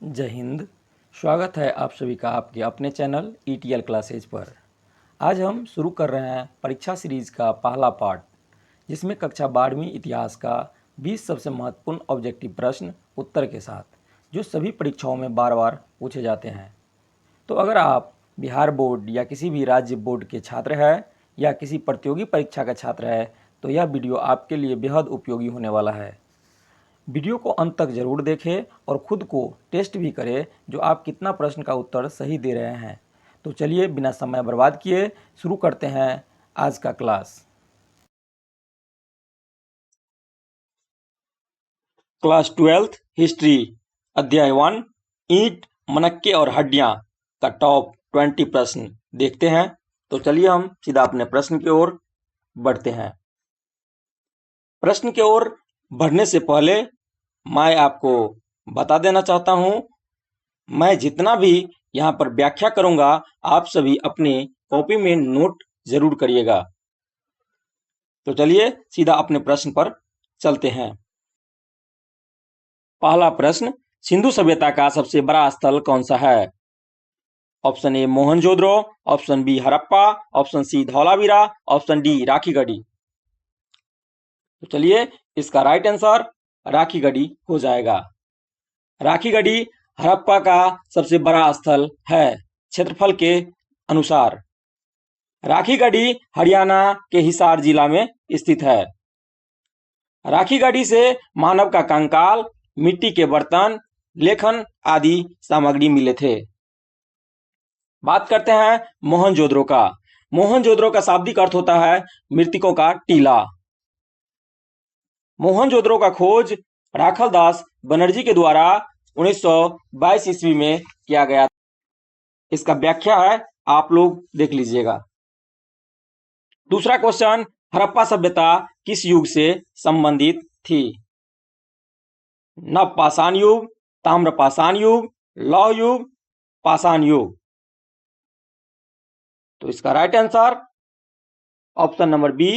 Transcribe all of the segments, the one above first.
जय हिंद। स्वागत है आप सभी का आपके अपने चैनल ETL क्लासेज पर। आज हम शुरू कर रहे हैं परीक्षा सीरीज का पहला पार्ट, जिसमें कक्षा 12वीं इतिहास का 20 सबसे महत्वपूर्ण ऑब्जेक्टिव प्रश्न उत्तर के साथ, जो सभी परीक्षाओं में बार बार पूछे जाते हैं। तो अगर आप बिहार बोर्ड या किसी भी राज्य बोर्ड के छात्र हैं या किसी प्रतियोगी परीक्षा का छात्र है, तो यह वीडियो आपके लिए बेहद उपयोगी होने वाला है। वीडियो को अंत तक जरूर देखें और खुद को टेस्ट भी करें जो आप कितना प्रश्न का उत्तर सही दे रहे हैं। तो चलिए बिना समय बर्बाद किए शुरू करते हैं आज का क्लास। क्लास 12th हिस्ट्री, अध्याय 1, ईंट, मनक्के और हड्डियां का टॉप 20 प्रश्न देखते हैं। तो चलिए हम सीधा अपने प्रश्न की ओर बढ़ते हैं। प्रश्न की ओर बढ़ने से पहले मैं आपको बता देना चाहता हूं, मैं जितना भी यहाँ पर व्याख्या करूंगा आप सभी अपने कॉपी में नोट जरूर करिएगा। तो चलिए सीधा अपने प्रश्न पर चलते हैं। पहला प्रश्न, सिंधु सभ्यता का सबसे बड़ा स्थल कौन सा है? Option A Mohenjodaro, option B Harappa, option C Dholavira, option D Rakhigarhi. तो चलिए इसका राइट आंसर राखीगढ़ी हो जाएगा। राखीगढ़ी हड़प्पा का सबसे बड़ा स्थल है क्षेत्रफल के अनुसार। राखीगढ़ी हरियाणा के हिसार जिला में स्थित है। राखीगढ़ी से मानव का कंकाल, मिट्टी के बर्तन, लेखन आदि सामग्री मिले थे। बात करते हैं मोहनजोदड़ो का। मोहनजोदड़ो का शाब्दिक अर्थ होता है मृतकों का टीला। मोहनजोदड़ो का खोज राखलदास बनर्जी के द्वारा 1922 ईस्वी में किया गया। इसका व्याख्या है, आप लोग देख लीजिएगा। दूसरा क्वेश्चन, हड़प्पा सभ्यता किस युग से संबंधित थी? नवपाषाण युग, ताम्रपाषाण युग, लौह युग, पाषाण युग। तो इसका right answer option number B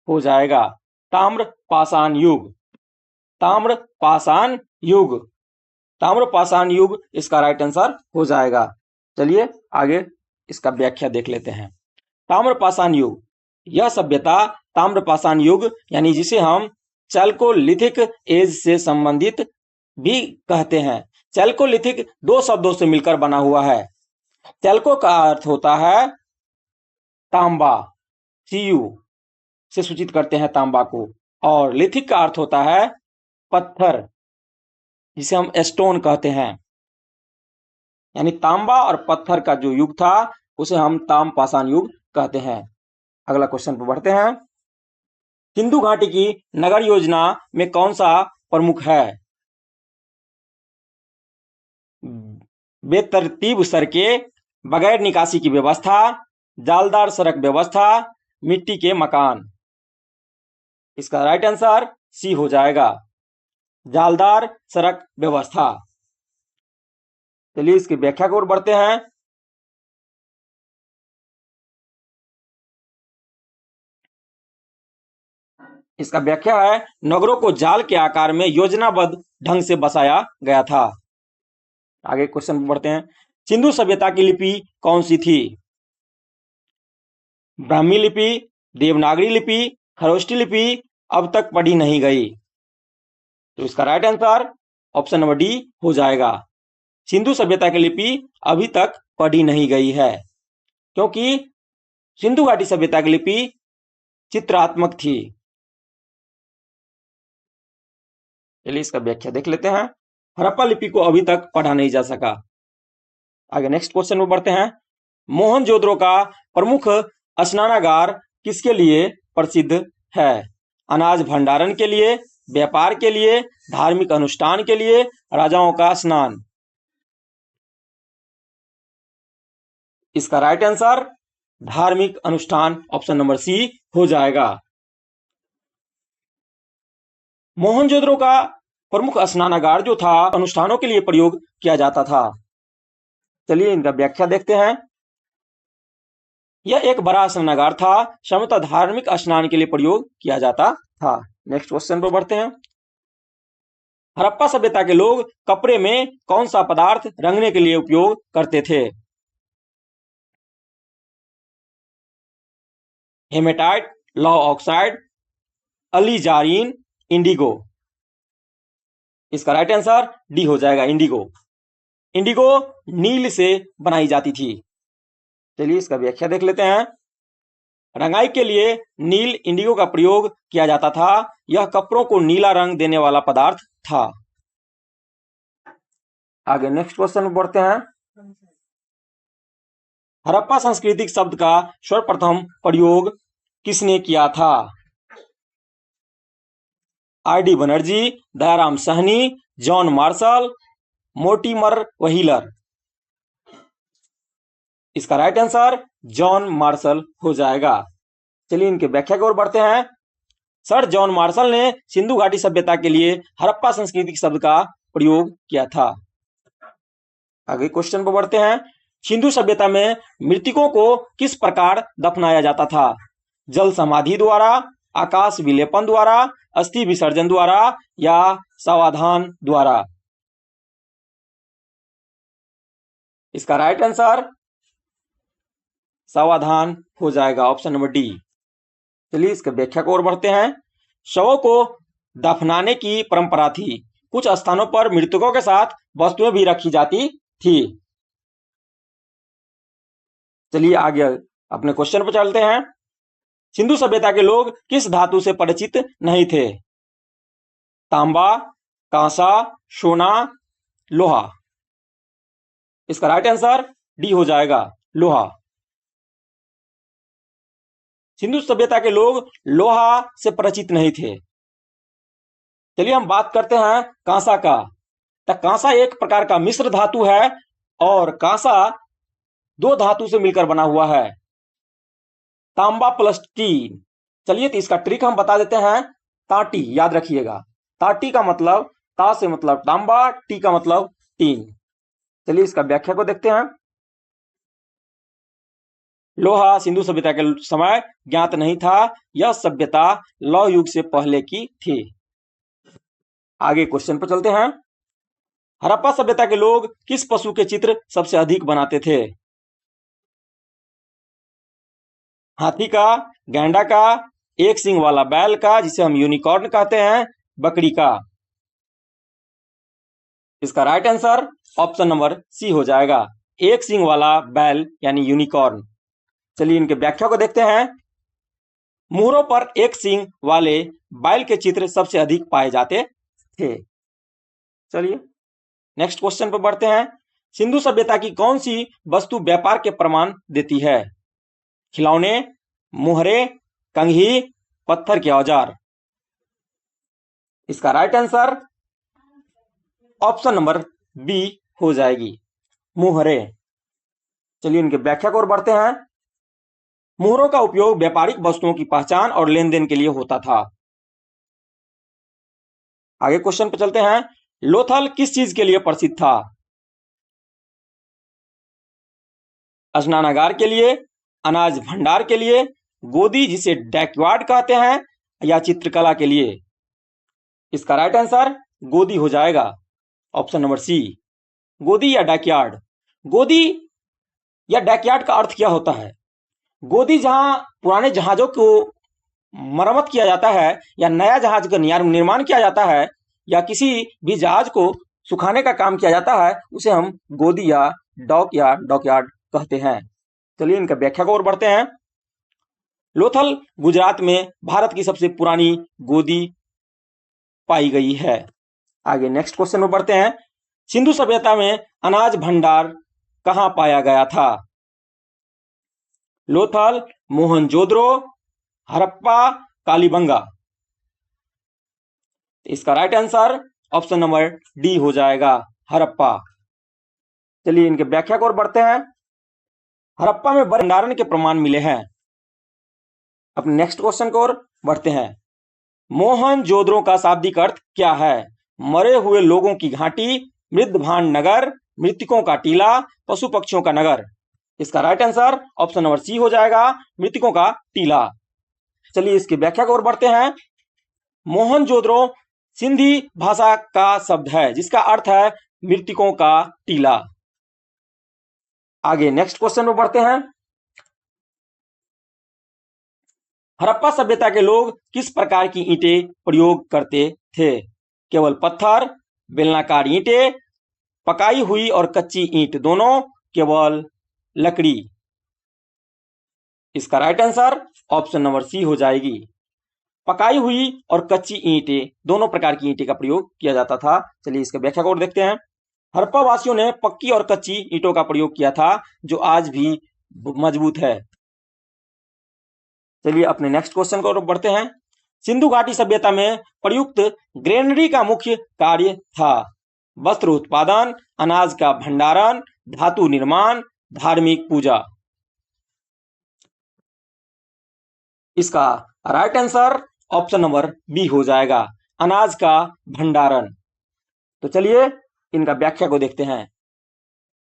हो जाएगा, ताम्रपाषाण युग। ताम्रपाषाण युग, ताम्रपाषाण युग इसका राइट आंसर हो जाएगा। चलिए आगे इसका व्याख्या देख लेते हैं। ताम्रपाषाण युग, यह सभ्यता ताम्रपाषाण युग यानी जिसे हम चैल्कोलिथिक एज से संबंधित भी कहते हैं। चैल्कोलिथिक दो शब्दों से मिलकर बना हुआ है। चैल्को का अर्थ होता है तांबा, Cu से सूचित करते हैं तांबा को, और लिथिक का अर्थ होता है पत्थर, जिसे हम स्टोन कहते हैं। यानी तांबा और पत्थर का जो युग था उसे हम ताम्रपाषाण युग कहते हैं। अगला क्वेश्चन पर बढ़ते हैं। सिंधु घाटी की नगर योजना में कौन सा प्रमुख है? बेतरतीब सड़कें, बगैर निकासी की व्यवस्था, जालदार सड़क व्यवस्था, मिट्टी के मकान। इसका राइट आंसर सी हो जाएगा, जालदार सड़क व्यवस्था। चलिए इसकी व्याख्या की ओर बढ़ते हैं। इसका व्याख्या है, नगरों को जाल के आकार में योजनाबद्ध ढंग से बसाया गया था। आगे क्वेश्चन पर बढ़ते हैं। सिंधु सभ्यता की लिपि कौन सी थी? ब्राह्मी लिपि, देवनागरी लिपि, खरोष्टी लिपि अब तक पढ़ी नहीं गई। तो इसका right answer option number D हो जाएगा, सिंधु सभ्यता की लिपि अभी तक पढ़ी नहीं गई है, क्योंकि सिंधु घाटी सभ्यता की लिपि चित्रात्मक थी। चलिए इसका व्याख्या देख लेते हैं। हड़प्पा लिपि को अभी तक पढ़ा नहीं जा सका। आगे नेक्स्ट क्वेश्चन में बढ़ते हैं। मोहनजोदड़ो का प्रमुख स्नानागार किसके लिए प्रसिद्ध है? अनाज भंडारण के लिए, व्यापार के लिए, धार्मिक अनुष्ठान के लिए, राजाओं का स्नान। इसका राइट आंसर धार्मिक अनुष्ठान ऑप्शन नंबर सी हो जाएगा। मोहनजोदड़ो का प्रमुख स्नानागार जो था अनुष्ठानों के लिए प्रयोग किया जाता था। चलिए इनका व्याख्या देखते हैं। यह एक बड़ा स्नानागार था, सामान्यतः धार्मिक स्नान के लिए प्रयोग किया जाता था। नेक्स्ट क्वेश्चन पर बढ़ते हैं। हड़प्पा सभ्यता के लोग कपड़े में कौन सा पदार्थ रंगने के लिए उपयोग करते थे? हेमेटाइट, लौह ऑक्साइड, अलीजारीन, इंडिगो। इसका राइट आंसर डी हो जाएगा, इंडिगो। इंडिगो नील से बनाई जाती थी। चलिए इसका व्याख्या देख लेते हैं। रंगाई के लिए नील इंडिगो का प्रयोग किया जाता था। यह कपड़ों को नीला रंग देने वाला पदार्थ था। आगे नेक्स्ट क्वेश्चन में बढ़ते हैं। हड़प्पा सांस्कृतिक शब्द का सर्वप्रथम प्रयोग किसने किया था? RD. Banerjee, Dayaram Sahni, John Marshall, Mortimer wheeler. इसका राइट आंसर जॉन मार्शल हो जाएगा। चलिए इनके व्याख्या की ओर बढ़ते हैं। सर जॉन मार्शल ने सिंधु घाटी सभ्यता के लिए हड़प्पा सांस्कृतिक शब्द का प्रयोग किया था। आगे क्वेश्चन पर बढ़ते हैं। सिंधु सभ्यता में मृतकों को किस प्रकार दफनाया जाता था? जल समाधि द्वारा, आकाश विलेपन द्वारा, अस्थि विसर्जन द्वारा या सावधान द्वारा? इसका राइट आंसर सावधान हो जाएगा, ऑप्शन नंबर डी। चलिए इसके व्याख्या को ओर बढ़ते हैं। शवों को दफनाने की परंपरा थी। कुछ स्थानों पर मृतकों के साथ वस्तुएं भी रखी जाती थी। चलिए आगे अपने क्वेश्चन पर चलते हैं। सिंधु सभ्यता के लोग किस धातु से परिचित नहीं थे? तांबा, कांसा, सोना, लोहा। इसका राइट आंसर डी हो जाएगा, लोहा। सिंधु सभ्यता के लोग लोहा से परिचित नहीं थे। चलिए हम बात करते हैं कांसा का। तो कांसा एक प्रकार का मिश्र धातु है और कांसा दो धातु से मिलकर बना हुआ है, तांबा प्लस टीन। चलिए तो इसका ट्रिक हम बता देते हैं। ताटी याद रखिएगा। ताटी का मतलब, ता से मतलब तांबा, टी का मतलब टीन। चलिए इसका व्याख्या को देखते हैं। लोहा सिंधु सभ्यता के समय ज्ञात नहीं था। यह सभ्यता लौह युग से पहले की थी। आगे क्वेश्चन पर चलते हैं। हड़प्पा सभ्यता के लोग किस पशु के चित्र सबसे अधिक बनाते थे? हाथी का, गैंडा का, एक सींग वाला बैल का जिसे हम यूनिकॉर्न कहते हैं, बकरी का। इसका right answer option number C हो जाएगा, एक सींग वाला बैल यानी यूनिकॉर्न। चलिए इनके व्याख्या को देखते हैं। मुहरों पर एक सींग वाले बैल के चित्र सबसे अधिक पाए जाते थे। चलिए नेक्स्ट क्वेश्चन पर बढ़ते हैं। सिंधु सभ्यता की कौन सी वस्तु व्यापार के प्रमाण देती है? खिलौने, मुहरे, कंघी, पत्थर के औजार। इसका right answer option number B हो जाएगी, मुहरे। चलिए इनके व्याख्या को ओर बढ़ते हैं। मुहरों का उपयोग व्यापारिक वस्तुओं की पहचान और लेन देन के लिए होता था। आगे क्वेश्चन पर चलते हैं। लोथल किस चीज के लिए प्रसिद्ध था? स्नानागार के लिए, अनाज भंडार के लिए, गोदी जिसे डैकयार्ड कहते हैं, या चित्रकला के लिए? इसका राइट आंसर गोदी हो जाएगा, ऑप्शन नंबर सी, गोदी या डैकयार्ड। गोदी या डैकयार्ड का अर्थ क्या होता है? गोदी जहां पुराने जहाजों को मरम्मत किया जाता है या नया जहाज का निर्माण किया जाता है या किसी भी जहाज को सुखाने का काम किया जाता है, उसे हम गोदी या डॉकयार्ड कहते हैं। चलिए इनका व्याख्या को ओर बढ़ते हैं। लोथल गुजरात में भारत की सबसे पुरानी गोदी पाई गई है। आगे नेक्स्ट क्वेश्चन में बढ़ते हैं। सिंधु सभ्यता में अनाज भंडार कहां पाया गया था? लोथल, मोहनजोदड़ो, हड़प्पा, कालीबंगा। इसका right answer option number D हो जाएगा, हड़प्पा। चलिए इनके व्याख्या को ओर बढ़ते हैं। हड़प्पा में भंडारण के प्रमाण मिले हैं। अपने नेक्स्ट क्वेश्चन को ओर बढ़ते हैं। मोहनजोदड़ो का शाब्दिक अर्थ क्या है? मरे हुए लोगों की घाटी, मृदभांड नगर, मृतकों का टीला, पशु पक्षियों का नगर। इसका right answer option number C हो जाएगा, मृतकों का टीला। चलिए इसकी व्याख्या को ओर बढ़ते हैं। मोहनजोदड़ो सिंधी भाषा का शब्द है जिसका अर्थ है मृतकों का टीला। आगे नेक्स्ट क्वेश्चन में बढ़ते हैं। हड़प्पा सभ्यता के लोग किस प्रकार की ईंटें प्रयोग करते थे? केवल पत्थर, बेलनाकार ईंटें, पकाई हुई और कच्ची ईंट दोनों, केवल लकड़ी? इसका right answer option number C हो जाएगी। पकाई हुई और कच्ची ईंटें, दोनों प्रकार की ईंटें का प्रयोग किया जाता था। चलिए इसका व्याख्या को देखते हैं। हड़प्पा वासियों ने पक्की और कच्ची ईंटों का प्रयोग किया था जो आज भी मजबूत है। चलिए अपने नेक्स्ट क्वेश्चन को बढ़ते हैं। सिंधु घाटी सभ्यता में प्रयुक्त ग्रेनरी का मुख्य कार्य था? वस्त्र उत्पादन, अनाज का भंडारण, धातु निर्माण, धार्मिक पूजा? इसका right answer option number B हो जाएगा, अनाज का भंडारण। तो चलिए इनका व्याख्या को देखते हैं।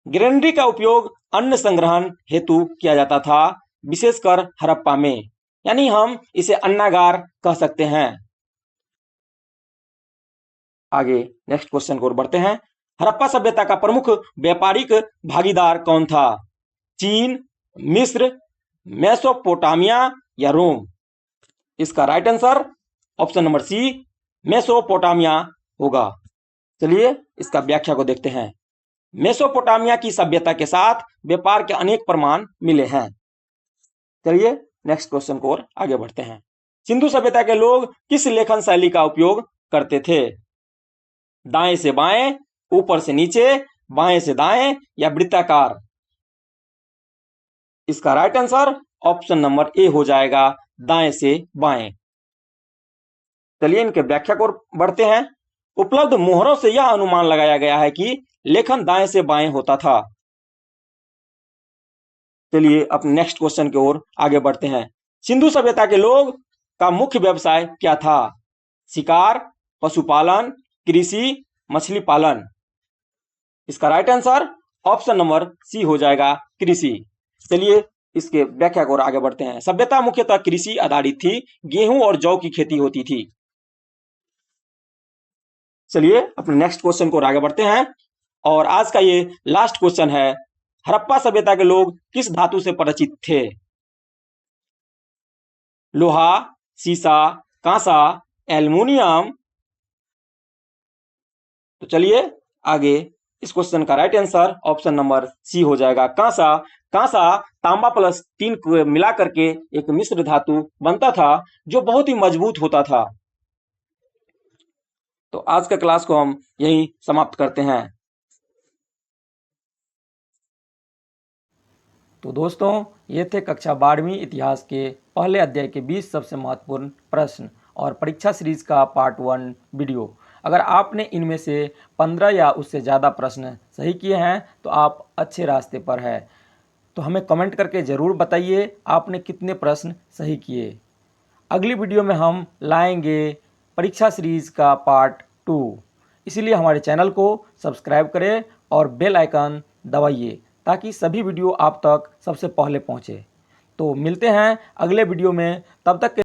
ग्रेनरी का उपयोग अन्न संग्रहण हेतु किया जाता था, विशेषकर हड़प्पा में, यानी हम इसे अन्नागार कह सकते हैं। आगे नेक्स्ट क्वेश्चन को बढ़ते हैं। हड़प्पा सभ्यता का प्रमुख व्यापारिक भागीदार कौन था? चीन, मिस्र, मेसोपोटामिया या रोम? इसका right answer option number C, Mesopotamia होगा। चलिए इसका व्याख्या को देखते हैं। मेसोपोटामिया की सभ्यता के साथ व्यापार के अनेक प्रमाण मिले हैं। चलिए नेक्स्ट क्वेश्चन को और आगे बढ़ते हैं। सिंधु सभ्यता के लोग किस लेखन शैली का उपयोग करते थे? दाएं से बाएं, ऊपर से नीचे, बाएं से दाएं या वृत्ताकार? इसका right answer option number A हो जाएगा, दाएं से बाएं। चलिए इनके व्याख्या को बढ़ते हैं। उपलब्ध मोहरों से यह अनुमान लगाया गया है कि लेखन दाएं से बाएं होता था। चलिए अपने नेक्स्ट क्वेश्चन की ओर आगे बढ़ते हैं। सिंधु सभ्यता के लोग का मुख्य व्यवसाय क्या था? शिकार, पशुपालन, कृषि, मछली पालन? इसका right answer option number C हो जाएगा, कृषि। चलिए इसके व्याख्या को आगे बढ़ते हैं। सभ्यता मुख्यतः कृषि आधारित थी, गेहूं और जौ की खेती होती थी। चलिए अपने नेक्स्ट क्वेश्चन को आगे बढ़ते हैं और आज का ये लास्ट क्वेश्चन है। हड़प्पा सभ्यता के लोग किस धातु से परिचित थे? लोहा, सीसा, कांसा, एल्युमिनियम? तो चलिए आगे इस क्वेश्चन का right answer option number C हो जाएगा, कांसा। कांसा तांबा प्लस 3 को मिला करके एक मिश्र धातु बनता था जो बहुत ही मजबूत होता था। तो आज का क्लास को हम यहीं समाप्त करते हैं। तो दोस्तों ये थे कक्षा 12वीं इतिहास के पहले अध्याय के 20 सबसे महत्वपूर्ण प्रश्न और परीक्षा सीरीज का पार्ट 1 वीडियो। अगर आपने इनमें से 15 या उससे ज़्यादा प्रश्न सही किए हैं तो आप अच्छे रास्ते पर हैं। तो हमें कमेंट करके ज़रूर बताइए आपने कितने प्रश्न सही किए। अगली वीडियो में हम लाएंगे परीक्षा सीरीज का पार्ट 2। इसीलिए हमारे चैनल को सब्सक्राइब करें और बेल आइकन दबाइए ताकि सभी वीडियो आप तक सबसे पहले पहुंचे। तो मिलते हैं अगले वीडियो में, तब तक के